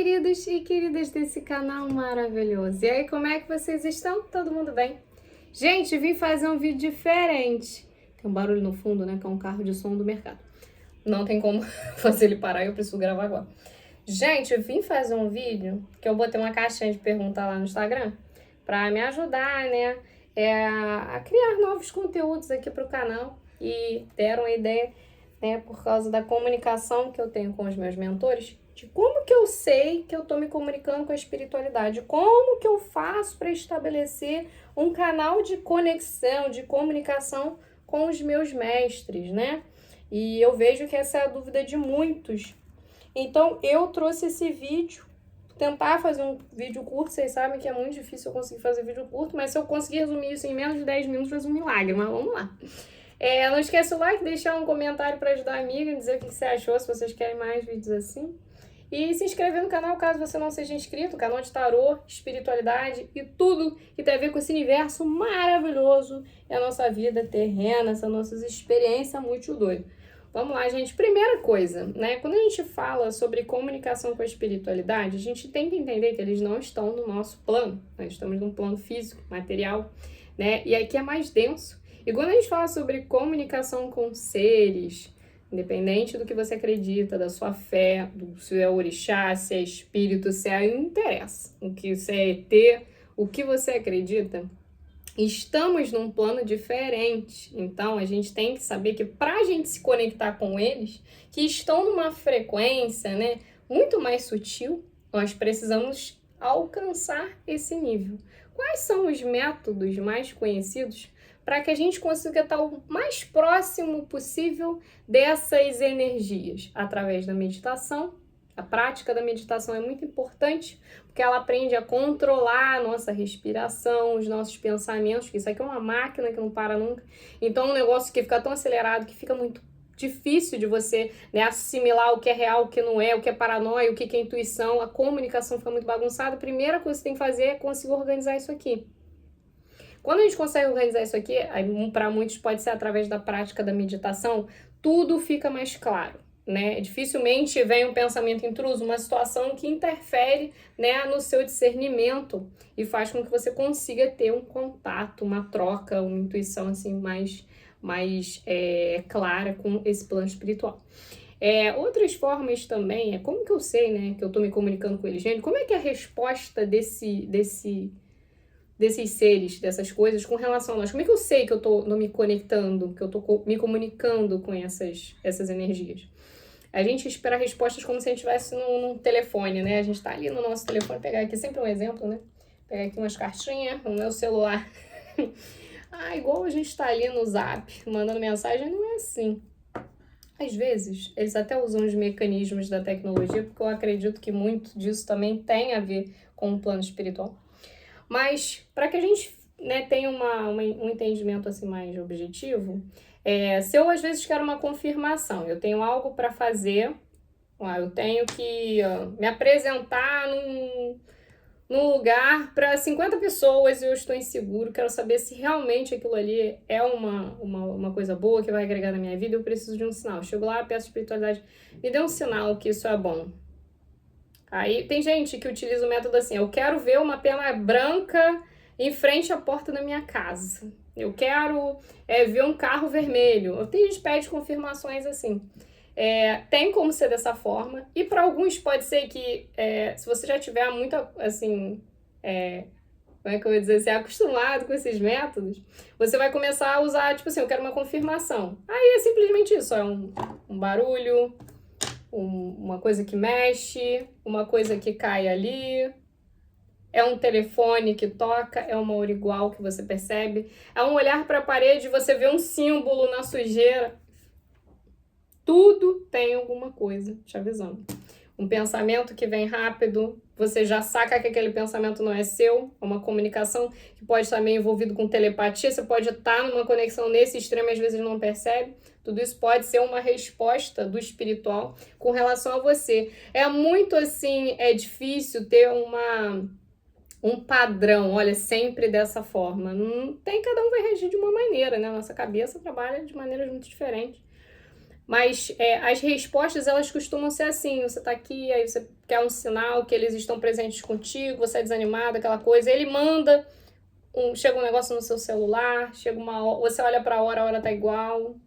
queridos e queridas desse canal maravilhoso. E aí, como é que vocês estão? Todo mundo bem? Gente, vim fazer um vídeo diferente. Tem um barulho no fundo, né? Que é um carro de som do mercado. Não tem como fazer ele parar, eu preciso gravar agora. Gente, eu vim fazer um vídeo que eu botei uma caixinha de pergunta lá no Instagram pra me ajudar, né? A criar novos conteúdos aqui pro canal. E deram a ideia, né? Por causa da comunicação que eu tenho com os meus mentores, de como que eu sei que eu tô me comunicando com a espiritualidade, como que eu faço para estabelecer um canal de conexão, de comunicação com os meus mestres, né? E eu vejo que essa é a dúvida de muitos. Então, eu trouxe esse vídeo, tentar fazer um vídeo curto. Vocês sabem que é muito difícil eu conseguir fazer vídeo curto, mas se eu conseguir resumir isso em menos de 10 minutos, faz um milagre, mas vamos lá. Não esquece o like, deixar um comentário para ajudar a amiga, dizer o que você achou, se vocês querem mais vídeos assim. E se inscrever no canal caso você não seja inscrito, canal de tarô, espiritualidade e tudo que tem a ver com esse universo maravilhoso e a nossa vida terrena, essa nossa experiência muito doida. Vamos lá, gente. Primeira coisa, né? Quando a gente fala sobre comunicação com a espiritualidade, a gente tem que entender que eles não estão no nosso plano. Nós estamos num plano físico, material, né? E aqui é mais denso. E quando a gente fala sobre comunicação com seres, independente do que você acredita, da sua fé, se é orixá, se é espírito, se é... não interessa. O que você é ET, o que você acredita, estamos num plano diferente. Então, a gente tem que saber que para a gente se conectar com eles, que estão numa frequência, né, muito mais sutil, nós precisamos alcançar esse nível. Quais são os métodos mais conhecidos para que a gente consiga estar o mais próximo possível dessas energias? Através da meditação. A prática da meditação é muito importante, porque ela aprende a controlar a nossa respiração, os nossos pensamentos, que isso aqui é uma máquina que não para nunca. Então, um negócio que fica tão acelerado que fica muito difícil de você, né, assimilar o que é real, o que não é, o que é paranoia, o que é intuição. A comunicação fica muito bagunçada. A primeira coisa que você tem que fazer é conseguir organizar isso aqui. Quando a gente consegue organizar isso aqui, para muitos pode ser através da prática da meditação, tudo fica mais claro, né? Dificilmente vem um pensamento intruso, uma situação que interfere, né, no seu discernimento e faz com que você consiga ter um contato, uma troca, uma intuição assim mais clara com esse plano espiritual. Outras formas também, como que eu sei, né, que eu tô me comunicando com eles? Gente, como é que é a resposta desses seres, dessas coisas com relação a nós? Como é que eu sei que eu tô me conectando, que eu tô me comunicando com essas energias? A gente espera respostas como se a gente estivesse num telefone, né? A gente tá ali no nosso telefone, pegar aqui sempre um exemplo, né? Pegar aqui umas cartinhas no meu celular. Igual a gente tá ali no Zap, mandando mensagem, não é assim. Às vezes, eles até usam os mecanismos da tecnologia, porque eu acredito que muito disso também tem a ver com o plano espiritual. Mas, para que a gente, né, tenha um entendimento assim mais objetivo, se eu às vezes quero uma confirmação, eu tenho algo para fazer, eu tenho que me apresentar num lugar para 50 pessoas e eu estou inseguro, quero saber se realmente aquilo ali é uma coisa boa que vai agregar na minha vida, eu preciso de um sinal. Eu chego lá, peço a espiritualidade, me dê um sinal que isso é bom. Aí tem gente que utiliza o método assim: eu quero ver uma pena branca em frente à porta da minha casa. Eu quero ver um carro vermelho. Tem gente que pede confirmações assim. Tem como ser dessa forma. E para alguns pode ser que, se você já tiver muito, assim, como é que eu vou dizer, se é acostumado com esses métodos, você vai começar a usar, tipo assim, eu quero uma confirmação. Aí é simplesmente isso, é um barulho, uma coisa que mexe, uma coisa que cai ali, é um telefone que toca, é uma hora igual que você percebe, é um olhar para a parede e você vê um símbolo na sujeira. Tudo tem alguma coisa te avisando. Um pensamento que vem rápido, você já saca que aquele pensamento não é seu, é uma comunicação que pode estar meio envolvido com telepatia, você pode estar numa conexão nesse extremo e às vezes não percebe. Tudo isso pode ser uma resposta do espiritual com relação a você. É muito assim, é difícil ter um padrão, olha, sempre dessa forma. Não tem, cada um vai reagir de uma maneira, né? Nossa cabeça trabalha de maneiras muito diferentes. Mas as respostas, elas costumam ser assim, você tá aqui, aí você quer um sinal que eles estão presentes contigo, você é desanimado, aquela coisa, ele manda, chega um negócio no seu celular, chega uma hora, você olha pra hora, a hora tá igual,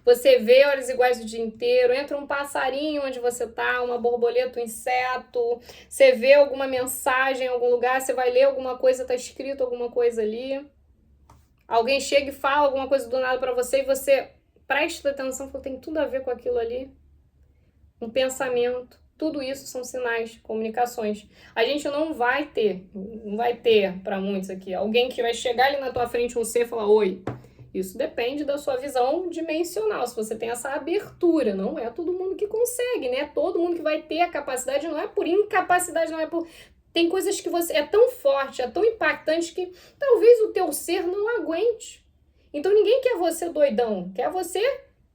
você vê horas iguais o dia inteiro, entra um passarinho onde você tá, uma borboleta, um inseto, você vê alguma mensagem em algum lugar, você vai ler alguma coisa, tá escrito alguma coisa ali, alguém chega e fala alguma coisa do nada pra você e você presta atenção, fala, tem tudo a ver com aquilo ali, um pensamento, tudo isso são sinais, comunicações. A gente não vai ter para muitos aqui, alguém que vai chegar ali na tua frente, um ser, e falar, oi. Isso depende da sua visão dimensional, se você tem essa abertura, não é todo mundo que consegue, né? Todo mundo que vai ter a capacidade, não é por incapacidade, não é por... Tem coisas que você é tão forte, é tão impactante que talvez o teu ser não aguente. Então ninguém quer você doidão, quer você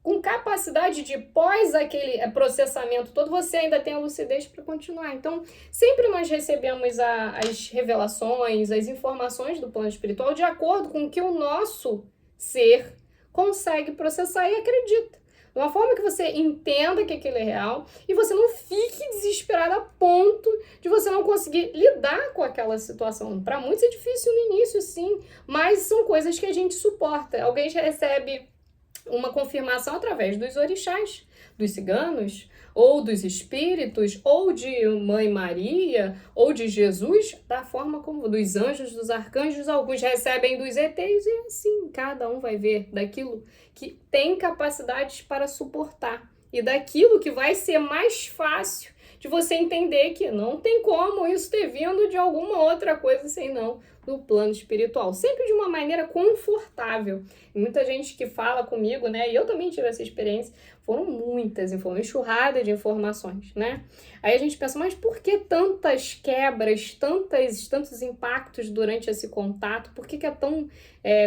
com capacidade de pós aquele processamento todo, você ainda tem a lucidez para continuar. Então, sempre nós recebemos as revelações, as informações do plano espiritual de acordo com o que o nosso ser consegue processar e acredita. De uma forma que você entenda que aquilo é real e você não fique desesperado a ponto de você não conseguir lidar com aquela situação. Para muitos é difícil no início, sim, mas são coisas que a gente suporta. Alguém recebe uma confirmação através dos orixás, dos ciganos, ou dos espíritos, ou de Mãe Maria, ou de Jesus, da forma como dos anjos, dos arcanjos, alguns recebem dos ETs, e assim, cada um vai ver daquilo que tem capacidades para suportar, e daquilo que vai ser mais fácil de você entender que não tem como isso ter vindo de alguma outra coisa senão do plano espiritual, sempre de uma maneira confortável. E muita gente que fala comigo, né, e eu também tive essa experiência, foram muitas informações, enxurrada de informações, né? Aí a gente pensa, mas por que tantas quebras, tantos impactos durante esse contato? Por que é tão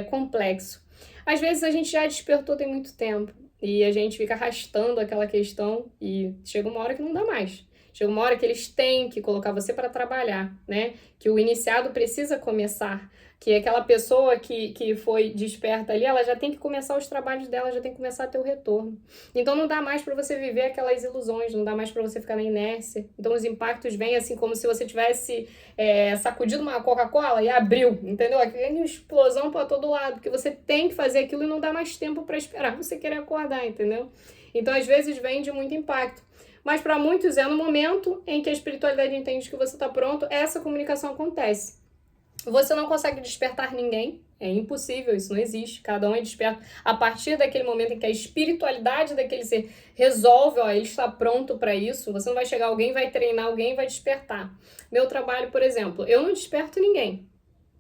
complexo? Às vezes a gente já despertou tem muito tempo e a gente fica arrastando aquela questão e chega uma hora que não dá mais. Chega uma hora que eles têm que colocar você para trabalhar, né? Que o iniciado precisa começar, que aquela pessoa que foi desperta ali, ela já tem que começar os trabalhos dela, já tem que começar a ter o retorno. Então não dá mais para você viver aquelas ilusões, não dá mais para você ficar na inércia. Então os impactos vêm assim como se você tivesse sacudido uma Coca-Cola e abriu, entendeu? Aquela explosão para todo lado, porque você tem que fazer aquilo e não dá mais tempo para esperar você querer acordar, entendeu? Então às vezes vem de muito impacto. Mas para muitos é no momento em que a espiritualidade entende que você está pronto, essa comunicação acontece. Você não consegue despertar ninguém, é impossível, isso não existe, cada um é desperto a partir daquele momento em que a espiritualidade daquele ser resolve, ó, ele está pronto para isso, você não vai chegar, alguém vai treinar, alguém vai despertar. Meu trabalho, por exemplo, eu não desperto ninguém.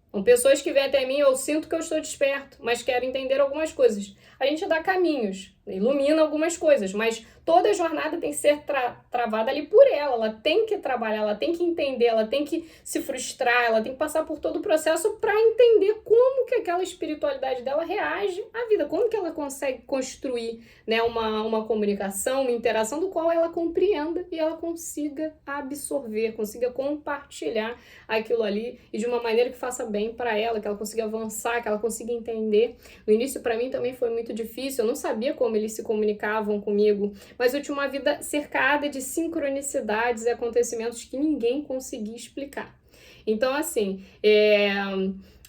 São pessoas que vêm até mim, eu sinto que eu estou desperto, mas quero entender algumas coisas. A gente dá caminhos, ilumina algumas coisas, mas toda a jornada tem que ser travada ali por ela tem que trabalhar, ela tem que entender, ela tem que se frustrar, ela tem que passar por todo o processo para entender como que aquela espiritualidade dela reage à vida, como que ela consegue construir, né, uma comunicação, uma interação do qual ela compreenda e ela consiga absorver, consiga compartilhar aquilo ali e de uma maneira que faça bem para ela, que ela consiga avançar, que ela consiga entender. No início para mim também foi muito difícil, eu não sabia como eles se comunicavam comigo, mas eu tinha uma vida cercada de sincronicidades e acontecimentos que ninguém conseguia explicar. Então, assim,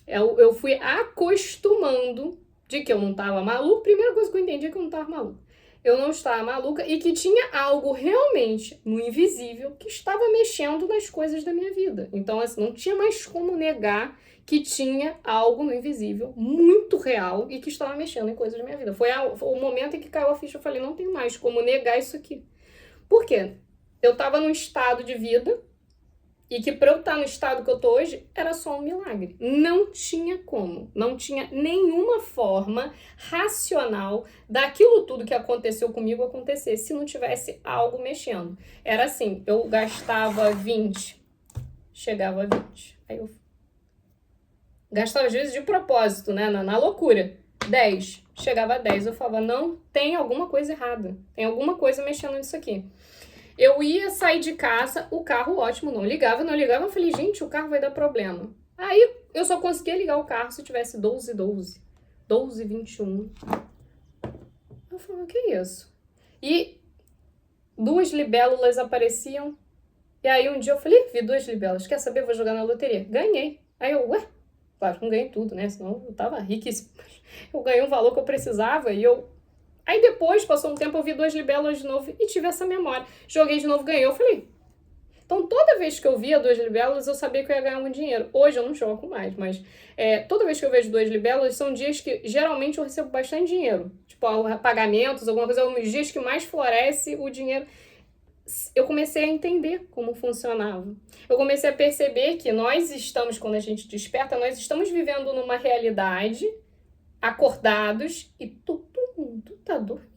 eu fui acostumando de que eu não estava maluca. Primeira coisa que eu entendi é que eu não estava maluca. Eu não estava maluca e que tinha algo realmente no invisível que estava mexendo nas coisas da minha vida. Então, assim, não tinha mais como negar que tinha algo no invisível muito real e que estava mexendo em coisas da minha vida. Foi o momento em que caiu a ficha, eu falei, não tem mais como negar isso aqui. Por quê? Eu estava num estado de vida e que para eu estar no estado que eu tô hoje era só um milagre. Não tinha como, não tinha nenhuma forma racional daquilo tudo que aconteceu comigo acontecer se não tivesse algo mexendo. Era assim, eu gastava 20, chegava a 20. Aí eu gastava às vezes de propósito, né, na loucura. 10, chegava a 10, eu falava, não, tem alguma coisa errada, tem alguma coisa mexendo nisso aqui. Eu ia sair de casa, o carro ótimo, não ligava, eu falei, gente, o carro vai dar problema. Aí eu só conseguia ligar o carro se tivesse 12, 21. Eu falei, o que é isso? e 2 libélulas apareciam. E aí um dia eu falei, vi 2 libélulas, quer saber, vou jogar na loteria. Ganhei. Aí eu, ué, claro, não ganhei tudo, né, senão eu tava riquíssima. Eu ganhei um valor que eu precisava e eu... Aí depois, passou um tempo, eu vi 2 libélulas de novo e tive essa memória. Joguei de novo, ganhei. Eu falei... Então, toda vez que eu via 2 libélulas, eu sabia que eu ia ganhar um dinheiro. Hoje eu não jogo mais, mas toda vez que eu vejo 2 libélulas, são dias que geralmente eu recebo bastante dinheiro. Tipo, pagamentos, alguma coisa, os dias que mais floresce o dinheiro. Eu comecei a entender como funcionava. Eu comecei a perceber que nós estamos, quando a gente desperta, nós estamos vivendo numa realidade, acordados, e todo mundo tá dormindo.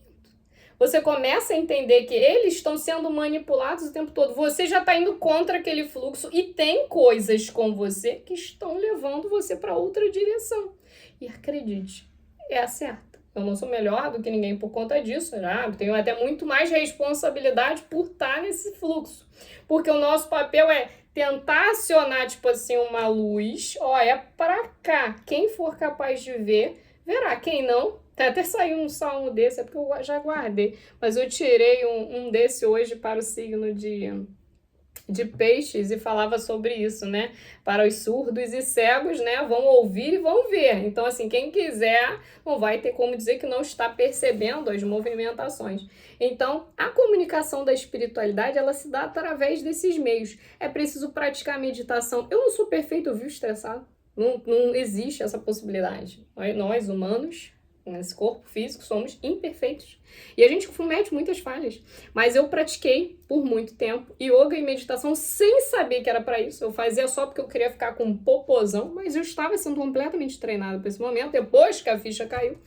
Você começa a entender que eles estão sendo manipulados o tempo todo. Você já está indo contra aquele fluxo e tem coisas com você que estão levando você para outra direção. E acredite, é a certa. Eu não sou melhor do que ninguém por conta disso, né? Tenho até muito mais responsabilidade por estar nesse fluxo. Porque o nosso papel é tentar acionar, tipo assim, uma luz. Ó, é pra cá. Quem for capaz de ver, verá. Quem não, até saiu um salmo desse, é porque eu já guardei. Mas eu tirei um desse hoje para o signo de peixes e falava sobre isso, né? Para os surdos e cegos, né? Vão ouvir e vão ver. Então, assim, quem quiser não vai ter como dizer que não está percebendo as movimentações. Então, a comunicação da espiritualidade, ela se dá através desses meios. É preciso praticar meditação. Eu não sou perfeito, eu vivo estressado. Não existe essa possibilidade. Nós, humanos, nesse corpo físico, somos imperfeitos. E a gente comete muitas falhas. Mas eu pratiquei por muito tempo yoga e meditação sem saber que era para isso. Eu fazia só porque eu queria ficar com um popozão, mas eu estava sendo completamente treinada para esse momento, depois que a ficha caiu.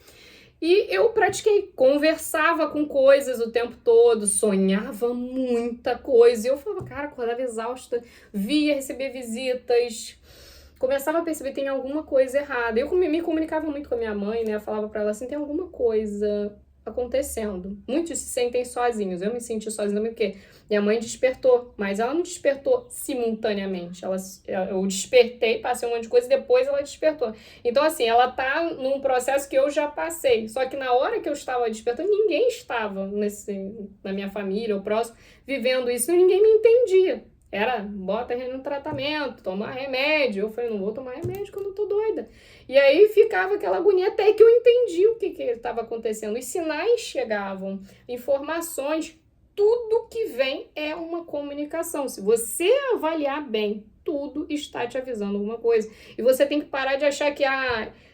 E eu pratiquei, conversava com coisas o tempo todo, sonhava muita coisa. E eu falava, cara, acordava exausta, recebia visitas, começava a perceber que tem alguma coisa errada. Eu me comunicava muito com a minha mãe, né? Eu falava pra ela assim, tem alguma coisa acontecendo. Muitos se sentem sozinhos. Eu me senti sozinha porque minha mãe despertou, mas ela não despertou simultaneamente. Eu despertei, passei um monte de coisa e depois ela despertou. Então, assim, ela tá num processo que eu já passei. Só que na hora que eu estava despertando, ninguém estava na minha família ou próximo vivendo isso e ninguém me entendia. Era, bota no tratamento, toma remédio. Eu falei, não vou tomar remédio que eu não tô doida. E aí ficava aquela agonia até que eu entendi o que estava acontecendo. Os sinais chegavam, informações, tudo que vem é uma comunicação. Se você avaliar bem, tudo está te avisando alguma coisa. E você tem que parar de achar que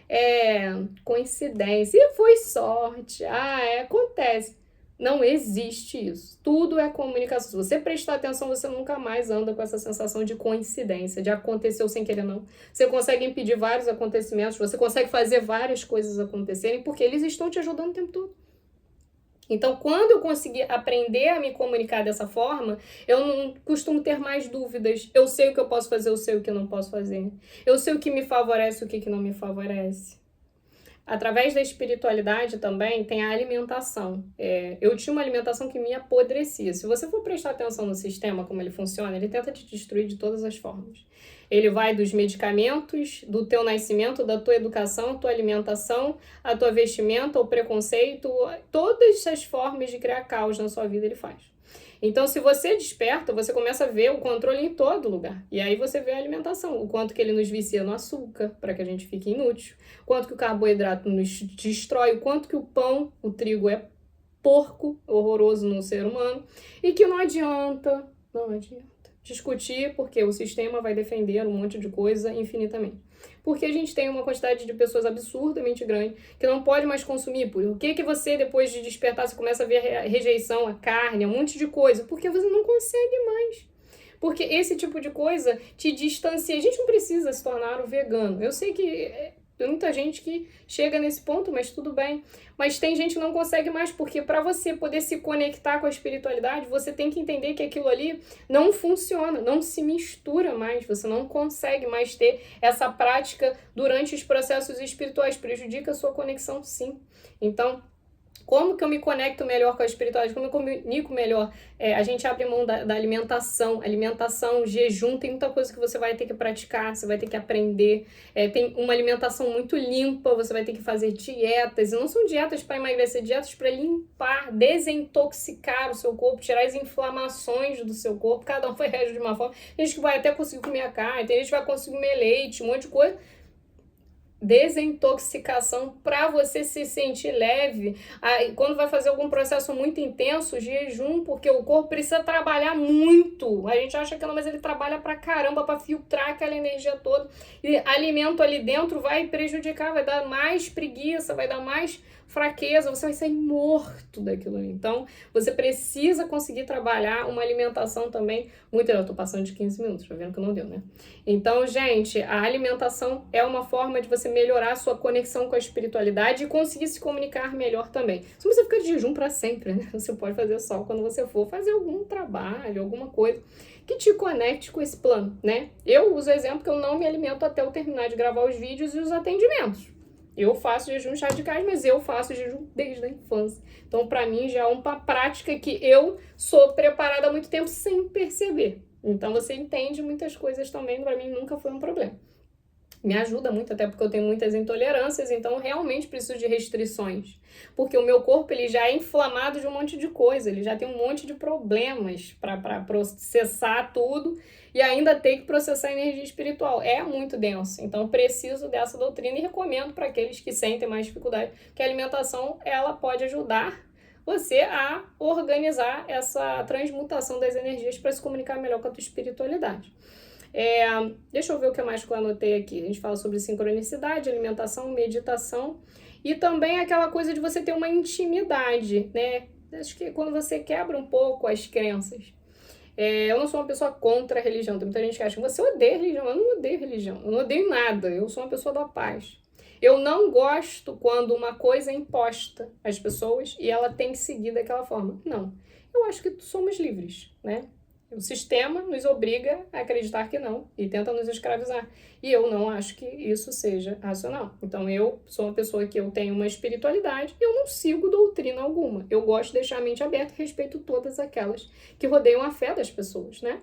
é coincidência, e foi sorte, acontece. Não existe isso. Tudo é comunicação. Se você prestar atenção, você nunca mais anda com essa sensação de coincidência, de aconteceu sem querer, não. Você consegue impedir vários acontecimentos, você consegue fazer várias coisas acontecerem, porque eles estão te ajudando o tempo todo. Então, quando eu consegui aprender a me comunicar dessa forma, eu não costumo ter mais dúvidas. Eu sei o que eu posso fazer, eu sei o que eu não posso fazer. Eu sei o que me favorece, o que não me favorece. Através da espiritualidade também tem a alimentação. Eu tinha uma alimentação que me apodrecia. Se você for prestar atenção no sistema, como ele funciona, ele tenta te destruir de todas as formas. Ele vai dos medicamentos, do teu nascimento, da tua educação, a tua alimentação, a tua vestimenta, o preconceito, todas as formas de criar caos na sua vida ele faz. Então, se você desperta, você começa a ver o controle em todo lugar. E aí você vê a alimentação, o quanto que ele nos vicia no açúcar, para que a gente fique inútil, o quanto que o carboidrato nos destrói, o quanto que o pão, o trigo é porco, horroroso no ser humano, e que não adianta discutir, porque o sistema vai defender um monte de coisa infinitamente. Porque a gente tem uma quantidade de pessoas absurdamente grande que não pode mais consumir. Por que você, depois de despertar, você começa a ver a rejeição, a carne, um monte de coisa? Porque você não consegue mais. Porque esse tipo de coisa te distancia. A gente não precisa se tornar um vegano. Eu sei que tem muita gente que chega nesse ponto, mas tudo bem. Mas tem gente que não consegue mais, porque para você poder se conectar com a espiritualidade, você tem que entender que aquilo ali não funciona, não se mistura mais. Você não consegue mais ter essa prática durante os processos espirituais. Prejudica a sua conexão, sim. Então, Como que eu me conecto melhor com a espiritualidade? Como eu comunico melhor? A gente abre mão da alimentação. Alimentação, jejum, tem muita coisa que você vai ter que praticar, você vai ter que aprender. Tem uma alimentação muito limpa, você vai ter que fazer dietas. E não são dietas para emagrecer, dietas para limpar, desintoxicar o seu corpo, tirar as inflamações do seu corpo. Cada um vai reagir de uma forma. Tem gente que vai até conseguir comer a carne, tem gente que vai conseguir comer leite, um monte de coisa. Desintoxicação para você se sentir leve. Quando vai fazer algum processo muito intenso, jejum, porque o corpo precisa trabalhar muito. A gente acha que não, mas ele trabalha pra caramba para filtrar aquela energia toda. E alimento ali dentro vai prejudicar, vai dar mais preguiça, vai dar mais fraqueza, você vai sair morto daquilo ali. Então, você precisa conseguir trabalhar uma alimentação também muito... Eu tô passando de 15 minutos, tá vendo que não deu, né? Então, gente, a alimentação é uma forma de você melhorar a sua conexão com a espiritualidade e conseguir se comunicar melhor também. Se você ficar de jejum para sempre, né? Você pode fazer só quando você for fazer algum trabalho, alguma coisa que te conecte com esse plano, né? Eu uso o exemplo que eu não me alimento até eu terminar de gravar os vídeos e os atendimentos. Eu faço jejum radicais, mas eu faço jejum desde a infância. Então, para mim, já é uma prática que eu sou preparada há muito tempo sem perceber. Então, você entende muitas coisas também, para mim nunca foi um problema. Me ajuda muito, até porque eu tenho muitas intolerâncias, então eu realmente preciso de restrições. Porque o meu corpo ele já é inflamado de um monte de coisa, ele já tem um monte de problemas para processar tudo e ainda tem que processar a energia espiritual. É muito denso, então preciso dessa doutrina e recomendo para aqueles que sentem mais dificuldade, que a alimentação ela pode ajudar você a organizar essa transmutação das energias para se comunicar melhor com a tua espiritualidade. Deixa eu ver o que mais que eu anotei aqui. A gente fala sobre sincronicidade, alimentação, meditação e também aquela coisa de você ter uma intimidade, né? Acho que quando você quebra um pouco as crenças. Eu não sou uma pessoa contra a religião. Tem muita gente que acha que você odeia religião. Eu não odeio religião. Eu não odeio nada. Eu sou uma pessoa da paz. Eu não gosto quando uma coisa é imposta às pessoas e ela tem que seguir daquela forma. Não. Eu acho que somos livres, né? O sistema nos obriga a acreditar que não e tenta nos escravizar. E eu não acho que isso seja racional. Então, eu sou uma pessoa que eu tenho uma espiritualidade e eu não sigo doutrina alguma. Eu gosto de deixar a mente aberta e respeito todas aquelas que rodeiam a fé das pessoas, né?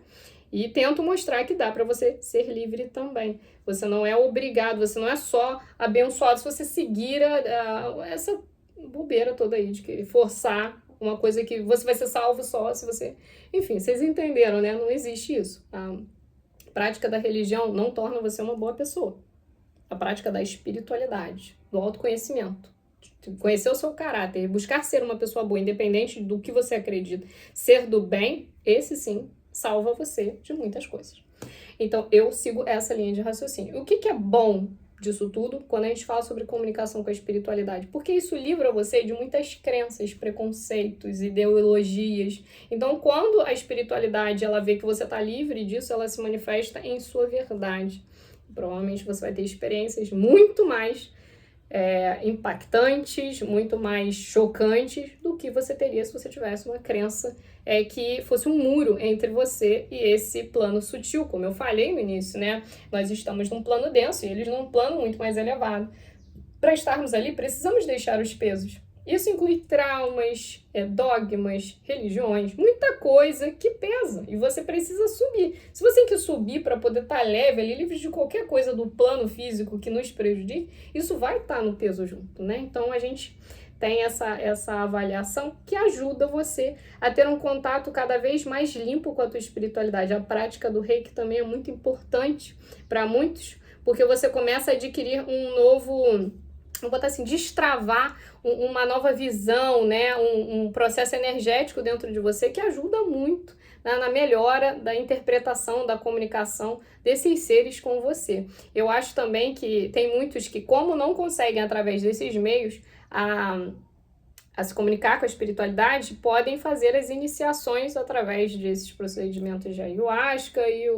E tento mostrar que dá para você ser livre também. Você não é obrigado, você não é só abençoado se você seguir essa bobeira toda aí de que forçar uma coisa que você vai ser salvo só se você... Enfim, vocês entenderam, né? Não existe isso. A prática da religião não torna você uma boa pessoa. A prática da espiritualidade, do autoconhecimento, de conhecer o seu caráter, buscar ser uma pessoa boa, independente do que você acredita, ser do bem, esse sim salva você de muitas coisas. Então, eu sigo essa linha de raciocínio. O que é bom disso tudo quando a gente fala sobre comunicação com a espiritualidade? Porque isso livra você de muitas crenças, preconceitos, ideologias. Então, quando a espiritualidade ela vê que você está livre disso, ela se manifesta em sua verdade. Provavelmente você vai ter experiências muito mais impactantes, muito mais chocantes do que você teria se você tivesse uma crença que fosse um muro entre você e esse plano sutil, como eu falei no início, né? Nós estamos num plano denso e eles num plano muito mais elevado. Para estarmos ali, precisamos deixar os pesos. Isso inclui traumas, dogmas, religiões, muita coisa que pesa e você precisa subir. Se você tem que subir para poder estar leve, ali, livre de qualquer coisa do plano físico que nos prejudique, isso vai estar no peso junto, né? Então a gente tem essa avaliação que ajuda você a ter um contato cada vez mais limpo com a tua espiritualidade. A prática do Reiki também é muito importante para muitos, porque você começa a adquirir um novo... vou botar assim, destravar uma nova visão, né? Um processo energético dentro de você que ajuda muito na melhora da interpretação, da comunicação desses seres com você. Eu acho também que tem muitos que, como não conseguem através desses meios a se comunicar com a espiritualidade, podem fazer as iniciações através desses procedimentos de ayahuasca e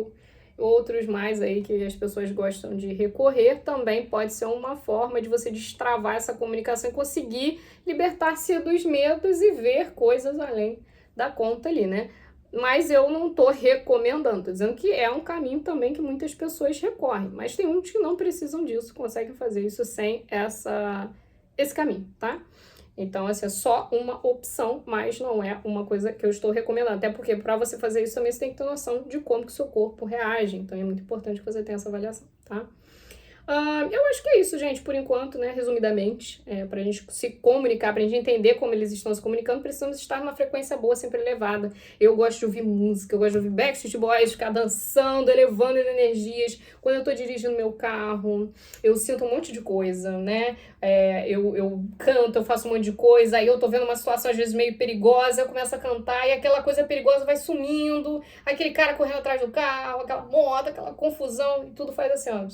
outros mais aí que as pessoas gostam de recorrer. Também pode ser uma forma de você destravar essa comunicação e conseguir libertar-se dos medos e ver coisas além da conta ali, né? Mas eu não tô recomendando, tô dizendo que é um caminho também que muitas pessoas recorrem, mas tem muitos que não precisam disso, conseguem fazer isso sem esse caminho, tá? Então, assim, é só uma opção, mas não é uma coisa que eu estou recomendando. Até porque para você fazer isso também você tem que ter noção de como que o seu corpo reage. Então, é muito importante que você tenha essa avaliação, tá? Eu acho que é isso, gente, por enquanto, né, resumidamente, pra gente se comunicar, pra gente entender como eles estão se comunicando, precisamos estar numa frequência boa, sempre elevada. Eu gosto de ouvir música, eu gosto de ouvir Backstreet Boys, ficar dançando, elevando as energias. Quando eu tô dirigindo meu carro, eu sinto um monte de coisa, né, eu canto, eu faço um monte de coisa, aí eu tô vendo uma situação às vezes meio perigosa, eu começo a cantar e aquela coisa perigosa vai sumindo, aquele cara correndo atrás do carro, aquela moto, aquela confusão, e tudo faz assim, ó.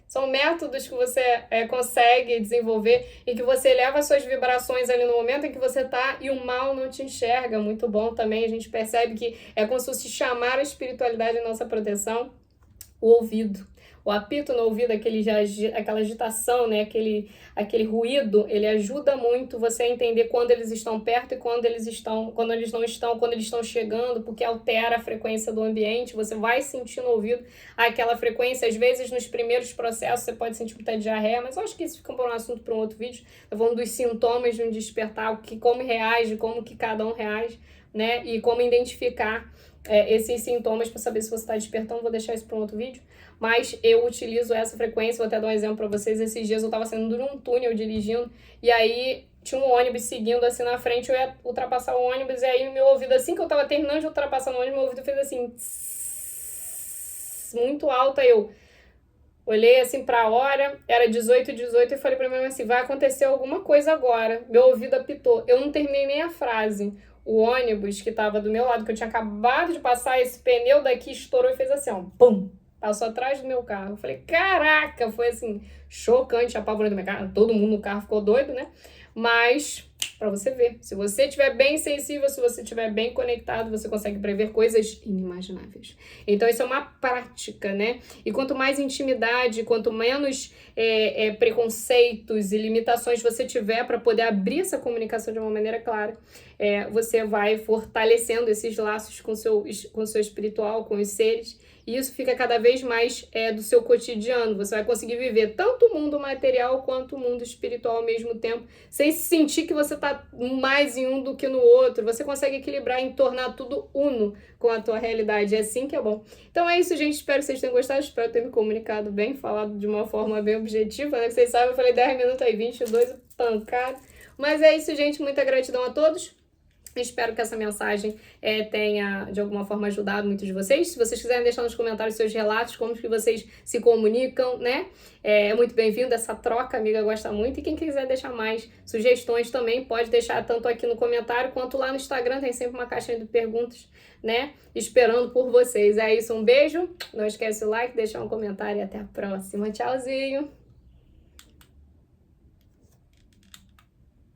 São métodos que você consegue desenvolver e que você eleva as suas vibrações ali no momento em que você tá e o mal não te enxerga. Muito bom também. A gente percebe que é como se fosse chamar a espiritualidade em nossa proteção. O ouvido. O apito no ouvido, aquela agitação, né? aquele ruído, ele ajuda muito você a entender quando eles estão perto e quando eles não estão, quando eles estão chegando, porque altera a frequência do ambiente, você vai sentir no ouvido aquela frequência. Às vezes, nos primeiros processos, você pode sentir muita diarreia, mas eu acho que isso fica um assunto para um outro vídeo. Eu vou dos sintomas de um despertar, como reage, como que cada um reage, né? E como identificar esses sintomas para saber se você está despertando. Vou deixar isso para um outro vídeo, mas eu utilizo essa frequência. Vou até dar um exemplo para vocês. Esses dias eu estava saindo de um túnel dirigindo e aí tinha um ônibus seguindo assim na frente, eu ia ultrapassar o ônibus e aí meu ouvido, assim que eu estava terminando de ultrapassar o ônibus, meu ouvido fez assim, muito alto. Aí eu olhei assim para a hora, era 18 e falei para mim assim, vai acontecer alguma coisa agora. Meu ouvido apitou, eu não terminei nem a frase. O ônibus que estava do meu lado, que eu tinha acabado de passar, esse pneu daqui estourou e fez assim, ó, pum, passou atrás do meu carro. Eu falei, caraca, foi assim, chocante, apavorante do meu carro. Todo mundo no carro ficou doido, né? Mas, pra você ver, se você estiver bem sensível, se você estiver bem conectado, você consegue prever coisas inimagináveis. Então, isso é uma prática, né? E quanto mais intimidade, quanto menos preconceitos e limitações você tiver para poder abrir essa comunicação de uma maneira clara, você vai fortalecendo esses laços com o seu espiritual, com os seres, e isso fica cada vez mais do seu cotidiano. Você vai conseguir viver tanto o mundo material quanto o mundo espiritual ao mesmo tempo, sem se sentir que você está mais em um do que no outro. Você consegue equilibrar e tornar tudo uno com a tua realidade. É assim que é bom. Então é isso, gente. Espero que vocês tenham gostado. Espero ter me comunicado bem, falado de uma forma bem objetiva, né? Que vocês sabem, eu falei 10 minutos aí, 22, pancada. Mas é isso, gente. Muita gratidão a todos. Espero que essa mensagem tenha, de alguma forma, ajudado muitos de vocês. Se vocês quiserem deixar nos comentários seus relatos, como que vocês se comunicam, né? É muito bem-vindo essa troca, a amiga gosta muito. E quem quiser deixar mais sugestões também, pode deixar tanto aqui no comentário, quanto lá no Instagram, tem sempre uma caixinha de perguntas, né? Esperando por vocês. É isso, um beijo. Não esquece o like, deixar um comentário e até a próxima. Tchauzinho!